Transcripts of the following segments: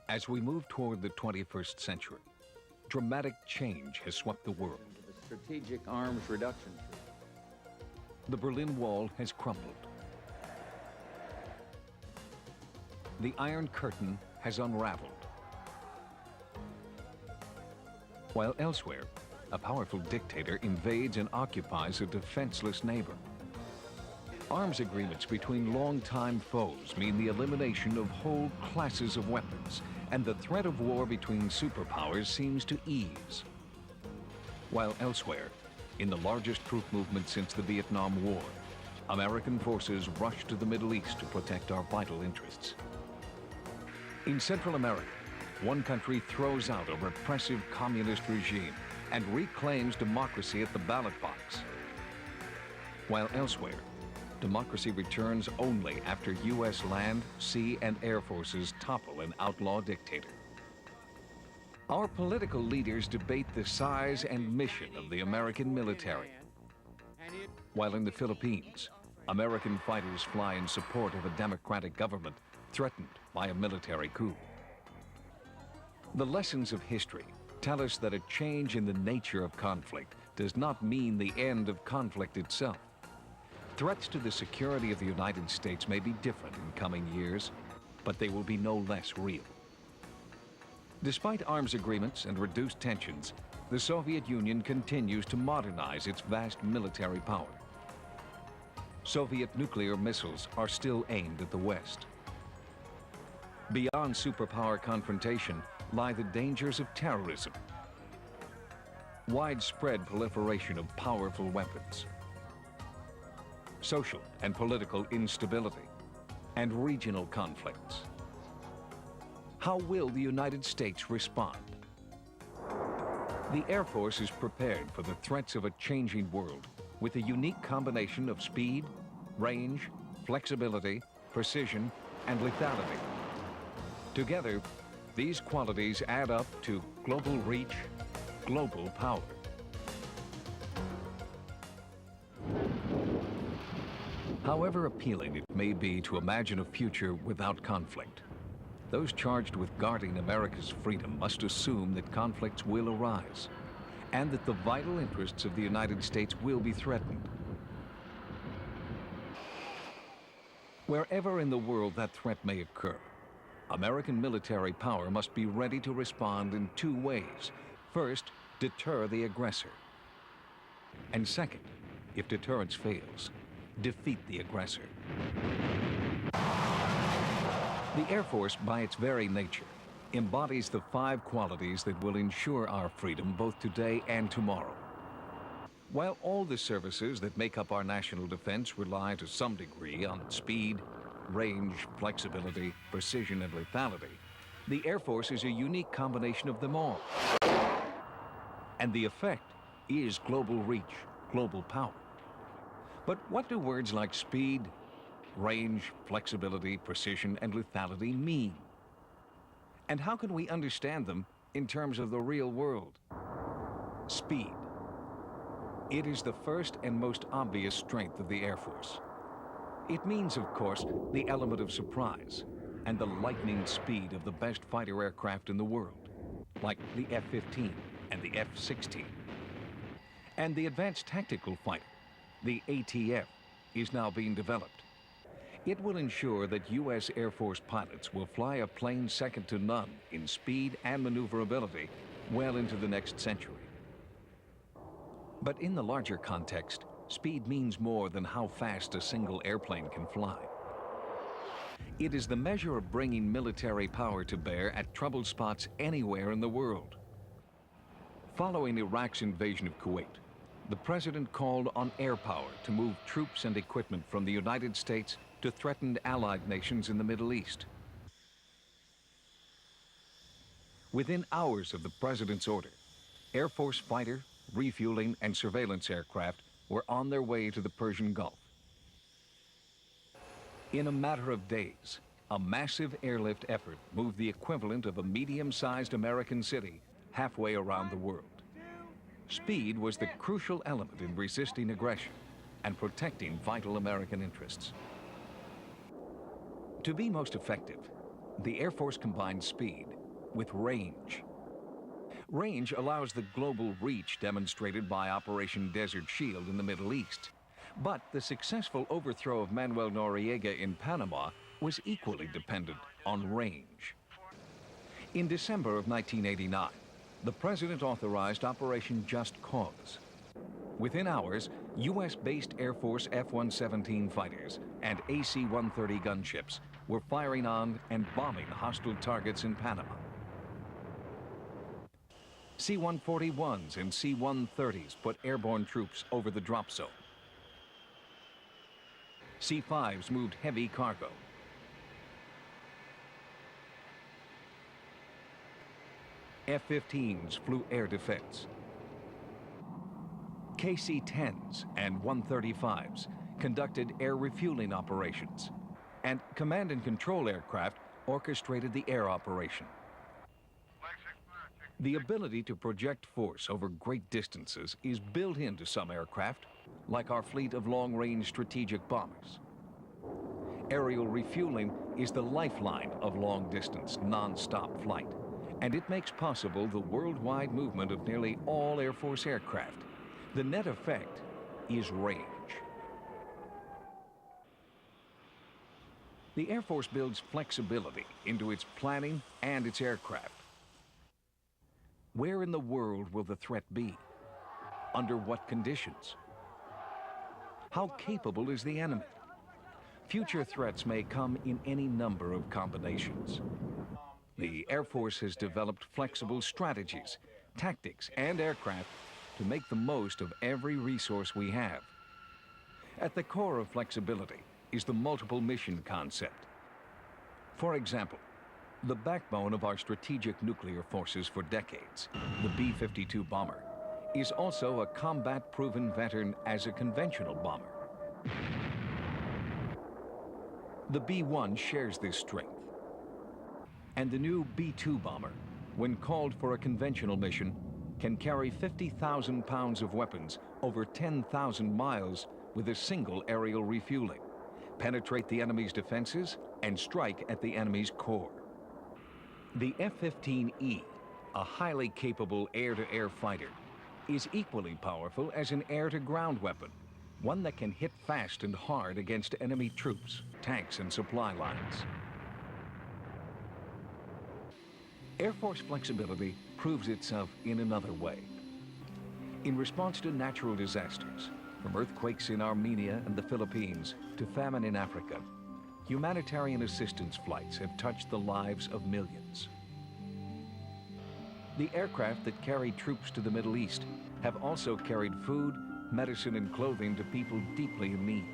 As we move toward the 21st century, dramatic change has swept the world. The Strategic Arms Reduction Treaty. The Berlin Wall has crumbled. The Iron Curtain has unraveled. While elsewhere, a powerful dictator invades and occupies a defenseless neighbor. Arms agreements between longtime foes mean the elimination of whole classes of weapons, and the threat of war between superpowers seems to ease. While elsewhere, in the largest troop movement since the Vietnam War, American forces rush to the Middle East to protect our vital interests. In Central America, one country throws out a repressive communist regime and reclaims democracy at the ballot box. While elsewhere, democracy returns only after U.S. land, sea, and air forces topple an outlaw dictator. Our political leaders debate the size and mission of the American military. While in the Philippines, American fighters fly in support of a democratic government threatened by a military coup. The lessons of history tell us that a change in the nature of conflict does not mean the end of conflict itself. Threats to the security of the United States may be different in coming years, but they will be no less real. Despite arms agreements and reduced tensions, the Soviet Union continues to modernize its vast military power. Soviet nuclear missiles are still aimed at the West. Beyond superpower confrontation lie the dangers of terrorism, widespread proliferation of powerful weapons, social and political instability, and regional conflicts. How will the United States respond? The Air Force is prepared for the threats of a changing world with a unique combination of speed, range, flexibility, precision, and lethality. Together, these qualities add up to global reach, global power. However appealing it may be to imagine a future without conflict, those charged with guarding America's freedom must assume that conflicts will arise and that the vital interests of the United States will be threatened. Wherever in the world that threat may occur, American military power must be ready to respond in two ways. First, deter the aggressor. And second, if deterrence fails, defeat the aggressor. The Air Force, by its very nature, embodies the 5 qualities that will ensure our freedom both today and tomorrow. While all the services that make up our national defense rely to some degree on speed, range, flexibility, precision, and lethality, the Air Force is a unique combination of them all. And the effect is global reach, global power. But what do words like speed, range, flexibility, precision, and lethality mean? And how can we understand them in terms of the real world? Speed. It is the first and most obvious strength of the Air Force. It means, of course, the element of surprise and the lightning speed of the best fighter aircraft in the world, like the F-15 and the F-16. And the Advanced Tactical Fighter, the ATF, is now being developed. It will ensure that U.S. Air Force pilots will fly a plane second to none in speed and maneuverability well into the next century. But in the larger context, speed means more than how fast a single airplane can fly. It is the measure of bringing military power to bear at troubled spots anywhere in the world. Following Iraq's invasion of Kuwait, the President called on air power to move troops and equipment from the United States to threatened allied nations in the Middle East. Within hours of the President's order, Air Force fighter, refueling, and surveillance aircraft were on their way to the Persian Gulf. In a matter of days, a massive airlift effort moved the equivalent of a medium-sized American city halfway around the world. Speed was the crucial element in resisting aggression and protecting vital American interests. To be most effective, the Air Force combined speed with range. Range allows the global reach demonstrated by Operation Desert Shield in the Middle East. But the successful overthrow of Manuel Noriega in Panama was equally dependent on range. In December of 1989, the President authorized Operation Just Cause. Within hours, U.S.-based Air Force F-117 fighters and AC-130 gunships were firing on and bombing hostile targets in Panama. C-141s and C-130s put airborne troops over the drop zone. C-5s moved heavy cargo. F-15s flew air defense. KC-10s and 135s conducted air refueling operations, and command and control aircraft orchestrated the air operation. The ability to project force over great distances is built into some aircraft, like our fleet of long-range strategic bombers. Aerial refueling is the lifeline of long-distance, non-stop flight, and it makes possible the worldwide movement of nearly all Air Force aircraft. The net effect is range. The Air Force builds flexibility into its planning and its aircraft. Where in the world will the threat be? Under what conditions? How capable is the enemy? Future threats may come in any number of combinations. The Air Force has developed flexible strategies, tactics, and aircraft to make the most of every resource we have. At the core of flexibility is the multiple mission concept. For example, the backbone of our strategic nuclear forces for decades, the B-52 bomber, is also a combat-proven veteran as a conventional bomber. The B-1 shares this strength. And the new B-2 bomber, when called for a conventional mission, can carry 50,000 pounds of weapons over 10,000 miles with a single aerial refueling, penetrate the enemy's defenses, and strike at the enemy's core. The F-15E, a highly capable air-to-air fighter, is equally powerful as an air-to-ground weapon, one that can hit fast and hard against enemy troops, tanks, and supply lines. Air Force flexibility proves itself in another way. In response to natural disasters, from earthquakes in Armenia and the Philippines to famine in Africa, humanitarian assistance flights have touched the lives of millions. The aircraft that carried troops to the Middle East have also carried food, medicine, and clothing to people deeply in need.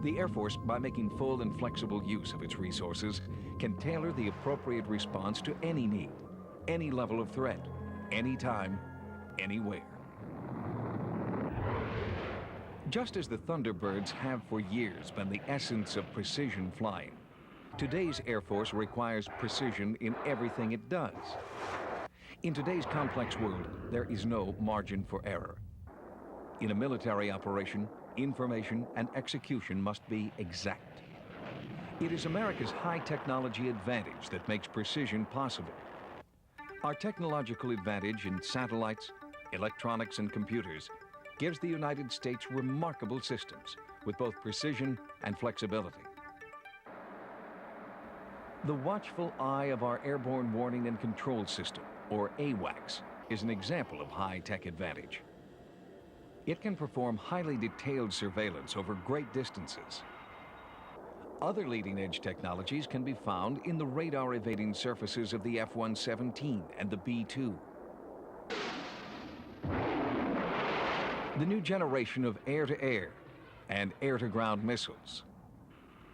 The Air Force, by making full and flexible use of its resources, can tailor the appropriate response to any need, any level of threat, anytime, anywhere. Just as the Thunderbirds have for years been the essence of precision flying, today's Air Force requires precision in everything it does. In today's complex world, there is no margin for error. In a military operation, information and execution must be exact. It is America's high technology advantage that makes precision possible. Our technological advantage in satellites, electronics, and computers gives the United States remarkable systems with both precision and flexibility. The watchful eye of our Airborne Warning and Control System, or AWACS, is an example of high-tech advantage. It can perform highly detailed surveillance over great distances. Other leading-edge technologies can be found in the radar-evading surfaces of the F-117 and the B-2. The new generation of air-to-air and air-to-ground missiles.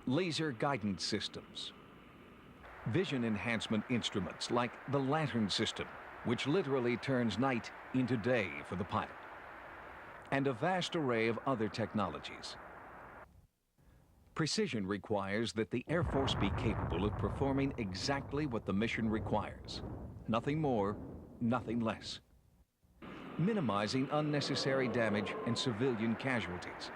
Laser guidance systems. Vision enhancement instruments like the Lantern system, which literally turns night into day for the pilot. And a vast array of other technologies. Precision requires that the Air Force be capable of performing exactly what the mission requires. Nothing more, nothing less. Minimizing unnecessary damage and civilian casualties.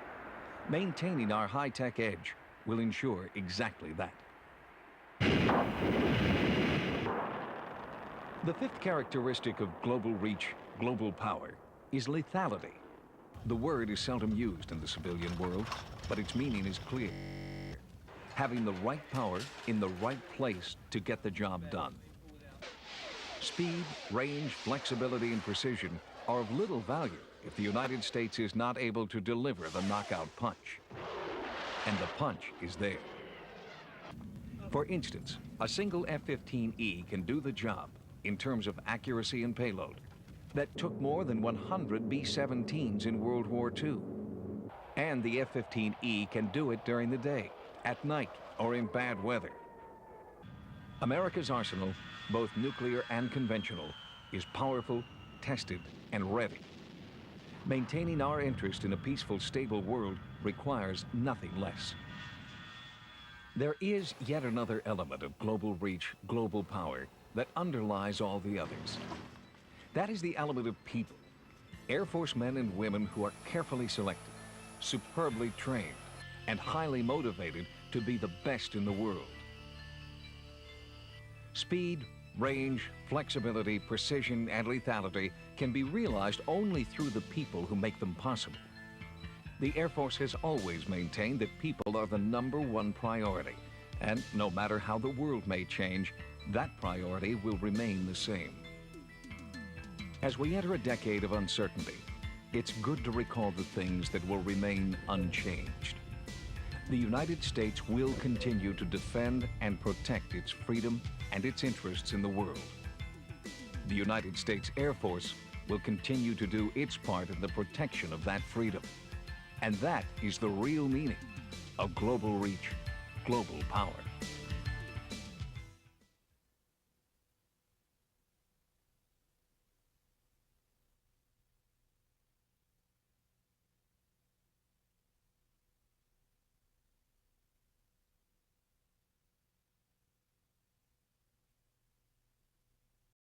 Maintaining our high-tech edge will ensure exactly that. The fifth characteristic of global reach, global power, is lethality. The word is seldom used in the civilian world, but its meaning is clear. Having the right power in the right place to get the job done. Speed, range, flexibility, and precision are of little value if the United States is not able to deliver the knockout punch. And the punch is there. For instance, a single F-15E can do the job in terms of accuracy and payload that took more than 100 B-17s in World War II. And the F-15E can do it during the day, at night, or in bad weather. America's arsenal, both nuclear and conventional, is powerful, tested, and ready. Maintaining our interest in a peaceful, stable world requires nothing less. There is yet another element of global reach, global power, that underlies all the others. That is the element of people. Air Force men and women who are carefully selected, superbly trained, and highly motivated to be the best in the world. Speed, range, flexibility, precision, and lethality can be realized only through the people who make them possible. The Air Force has always maintained that people are the #1 priority, and no matter how the world may change, that priority will remain the same. As we enter a decade of uncertainty, it's good to recall the things that will remain unchanged. The United States will continue to defend and protect its freedom and its interests in the world. The United States Air Force will continue to do its part in the protection of that freedom. And that is the real meaning of global reach, global power.